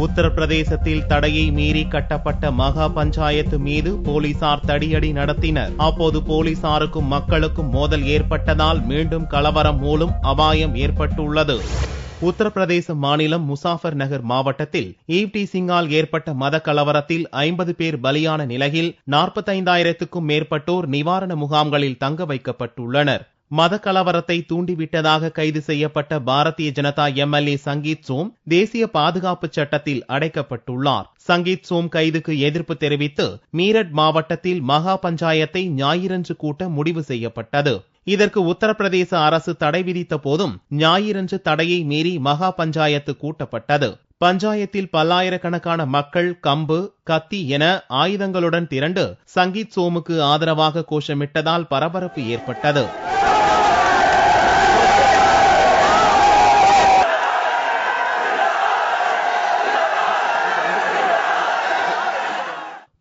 உத்தரப்பிரதேசத்தில் தடையை மீறி கட்டப்பட்ட மகா பஞ்சாயத்து மீது போலீசார் தடியடி நடத்தினர். அப்போது போலீசாருக்கும் மக்களுக்கும் மோதல் ஏற்பட்டதால் மீண்டும் கலவரம் மூலம் அபாயம் ஏற்பட்டுள்ளது. உத்தரப்பிரதேச மாநிலம் முசாஃபர் நகர் மாவட்டத்தில் ஈவ்டீசிங்கால் ஏற்பட்ட மத கலவரத்தில் 50 பேர் பலியான நிலையில் 45,000க்கும் மேற்பட்டோர் நிவாரண முகாம்களில் தங்க வைக்கப்பட்டுள்ளனர். மத கலவரத்தை தூண்டிவிட்டதாக கைது செய்யப்பட்ட பாரதிய ஜனதா எம்எல்ஏ சங்கீத் சோம் தேசிய பாதுகாப்பு சட்டத்தில் அடைக்கப்பட்டுள்ளார். சங்கீத் சோம் கைதுக்கு எதிர்ப்பு தெரிவித்து மீரட் மாவட்டத்தில் மகா பஞ்சாயத்தை ஞாயிறன்று கூட்ட முடிவு செய்யப்பட்டது. இதற்கு உத்தரப்பிரதேச அரசு தடை விதித்த போதும் ஞாயிறன்று தடையை மீறி மகா பஞ்சாயத்து கூட்டப்பட்டது. பஞ்சாயத்தில் பல்லாயிரக்கணக்கான மக்கள் கம்பு, கத்தி என ஆயுதங்களுடன் திரண்டு சங்கீத் சோமுக்கு ஆதரவாக கோஷமிட்டதால் பரபரப்பு ஏற்பட்டது.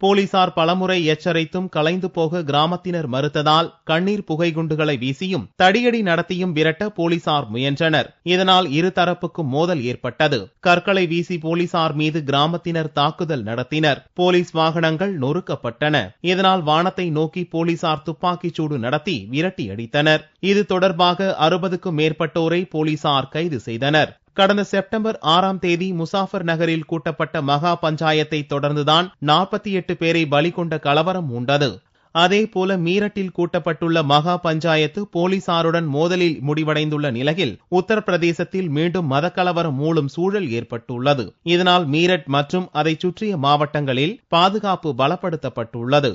போலீசார் பலமுறை எச்சரித்தும் கலைந்து போக கிராமத்தினர் மறுத்ததால் கண்ணீர் புகை குண்டுகளை வீசியும் தடியடி நடத்தியும் விரட்ட போலீசார் முயன்றனர். இதனால் இருதரப்புக்கும் மோதல் ஏற்பட்டது. கற்களை வீசி போலீசார் மீது கிராமத்தினர் தாக்குதல் நடத்தினர். போலீஸ் வாகனங்கள் நொறுக்கப்பட்டன. இதனால் வானத்தை நோக்கி போலீசார் துப்பாக்கிச் சூடு நடத்தி விரட்டி அடித்தனர். இது தொடர்பாக 60க்கும் மேற்பட்டோரை போலீசார் கைது செய்தனர். கடந்த செப்டம்பர் 6ஆம் தேதி முசாஃபர் நகரில் கூட்டப்பட்ட மகா பஞ்சாயத்தை தொடர்ந்துதான் 48 பேரை பலி கொண்ட கலவரம் உண்டது. அதேபோல மீரட்டில் கூட்டப்பட்டுள்ள மகா பஞ்சாயத்து போலீசாருடன் மோதலில் முடிவடைந்துள்ள நிலையில் உத்தரப்பிரதேசத்தில் மீண்டும் மத கலவரம் மூலம் சூழல் ஏற்பட்டுள்ளது. இதனால் மீரட் மற்றும் அதை சுற்றிய மாவட்டங்களில் பாதுகாப்பு பலப்படுத்தப்பட்டுள்ளது.